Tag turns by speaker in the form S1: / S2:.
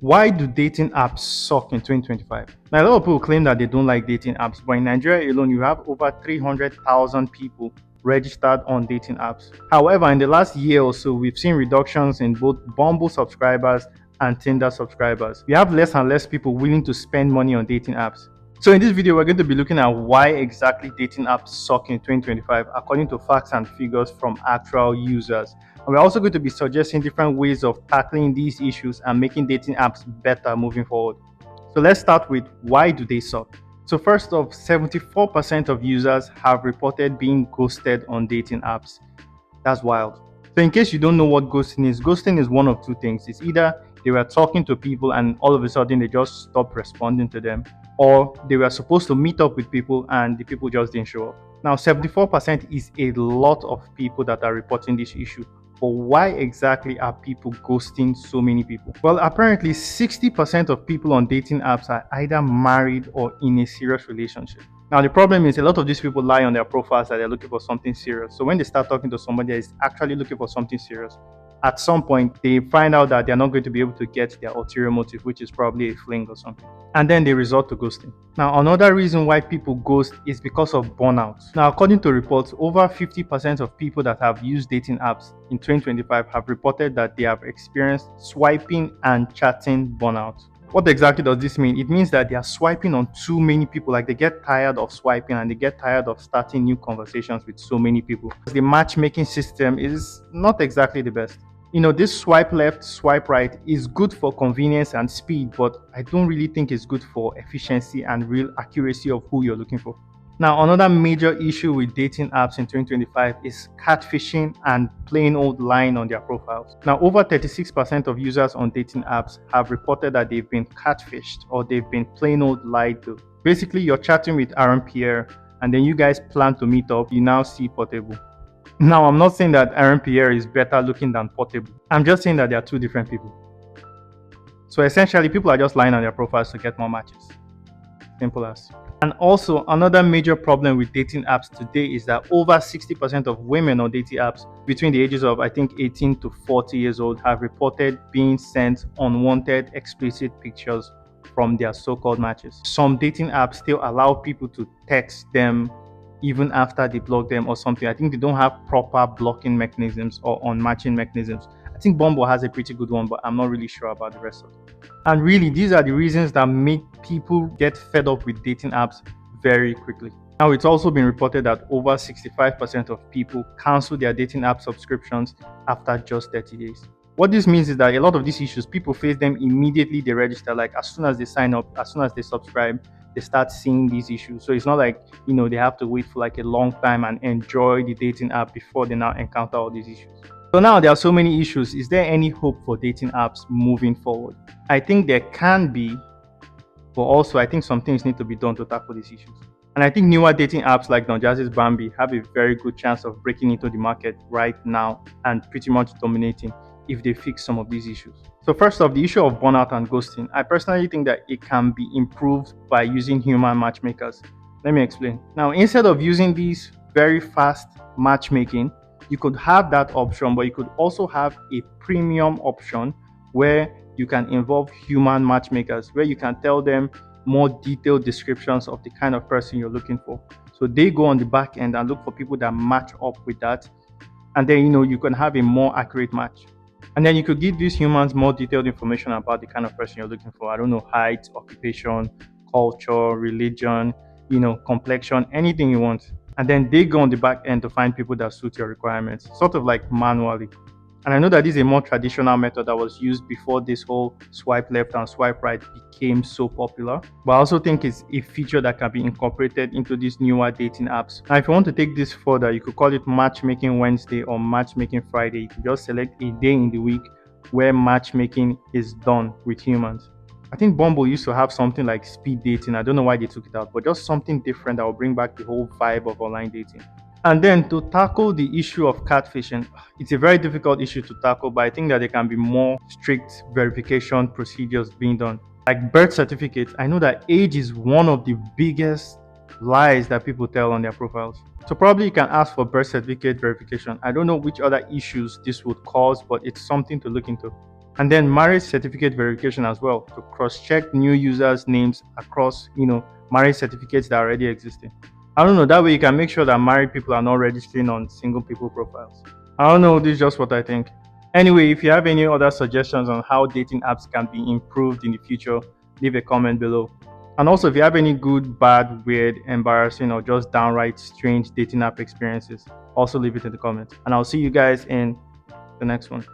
S1: Why do dating apps suck in 2025? Now, a lot of people claim that they don't like dating apps, but in Nigeria alone, you have over 300,000 people registered on dating apps. However, in the last year or so, we've seen reductions in both Bumble subscribers and Tinder subscribers. We have less and less people willing to spend money on dating apps. So in this video, we're going to be looking at why exactly dating apps suck in 2025 according to facts and figures from actual users. And we're also going to be suggesting different ways of tackling these issues and making dating apps better moving forward. So let's start with why do they suck? So first off, 74% of users have reported being ghosted on dating apps. That's wild. So in case you don't know what ghosting is one of two things. It's either they were talking to people and all of a sudden they just stopped responding to them, or they were supposed to meet up with people and the people just didn't show up. Now, 74% is a lot of people that are reporting this issue. But why exactly are people ghosting so many people? Well, apparently 60% of people on dating apps are either married or in a serious relationship. Now, the problem is a lot of these people lie on their profiles that they're looking for something serious. So when they start talking to somebody that is actually looking for something serious, at some point they find out that they're not going to be able to get their ulterior motive, which is probably a fling or something. And then they resort to ghosting. Now, another reason why people ghost is because of burnout. Now, according to reports, over 50% of people that have used dating apps in 2025 have reported that they have experienced swiping and chatting burnout. What exactly does this mean? It means that they are swiping on too many people. Like they get tired of swiping and they get tired of starting new conversations with so many people. The matchmaking system is not exactly the best. This swipe left, swipe right is good for convenience and speed, but I don't really think it's good for efficiency and real accuracy of who you're looking for. Now, another major issue with dating apps in 2025 is catfishing and plain old lying on their profiles. Now, over 36% of users on dating apps have reported that they've been catfished or they've been plain old lied to. Basically, you're chatting with Aaron Pierre and then you guys plan to meet up, you now see Portable. Now, I'm not saying that Aaron Pierre is better looking than Portable. I'm just saying that they are two different people. So essentially, people are just lying on their profiles to get more matches. Simple as. And also, another major problem with dating apps today is that over 60% of women on dating apps between the ages of, I think, 18 to 40 years old have reported being sent unwanted, explicit pictures from their so-called matches. Some dating apps still allow people to text them even after they block them or something. I think they don't have proper blocking mechanisms or unmatching mechanisms. I think Bumble has a pretty good one, but I'm not really sure about the rest of it. And really, these are the reasons that make people get fed up with dating apps very quickly. Now, it's also been reported that over 65% of people cancel their dating app subscriptions after just 30 days. What this means is that a lot of these issues, people face them immediately they register. Like as soon as they sign up, as soon as they subscribe, they start seeing these issues. So it's not like, they have to wait for like a long time and enjoy the dating app before they now encounter all these issues. So now there are so many issues. Is there any hope for dating apps moving forward? I think there can be, but also I think some things need to be done to tackle these issues. And I think newer dating apps like Don Jazzy's Bambi have a very good chance of breaking into the market right now and pretty much dominating if they fix some of these issues. So first off, the issue of burnout and ghosting. I personally think that it can be improved by using human matchmakers. Let me explain. Now, instead of using these very fast matchmaking, you could have that option, but you could also have a premium option where you can involve human matchmakers, where you can tell them more detailed descriptions of the kind of person you're looking for. So they go on the back end and look for people that match up with that. And then, you can have a more accurate match. And then you could give these humans more detailed information about the kind of person you're looking for. I don't know, height, occupation, culture, religion, complexion, anything you want. And then they go on the back end to find people that suit your requirements, sort of like manually. And I know that this is a more traditional method that was used before this whole swipe left and swipe right became so popular. But I also think it's a feature that can be incorporated into these newer dating apps. Now, if you want to take this further, you could call it Matchmaking Wednesday or Matchmaking Friday. You could just select a day in the week where matchmaking is done with humans. I think Bumble used to have something like speed dating. I don't know why they took it out, but just something different that will bring back the whole vibe of online dating. And then to tackle the issue of catfishing, it's a very difficult issue to tackle, but I think that there can be more strict verification procedures being done. Like birth certificates, I know that age is one of the biggest lies that people tell on their profiles. So probably you can ask for birth certificate verification. I don't know which other issues this would cause, but it's something to look into. And then marriage certificate verification as well to cross-check new users' names across, marriage certificates that are already existing. I don't know. That way you can make sure that married people are not registering on single people profiles. I don't know. This is just what I think. Anyway, if you have any other suggestions on how dating apps can be improved in the future, leave a comment below. And also, if you have any good, bad, weird, embarrassing, or just downright strange dating app experiences, also leave it in the comments. And I'll see you guys in the next one.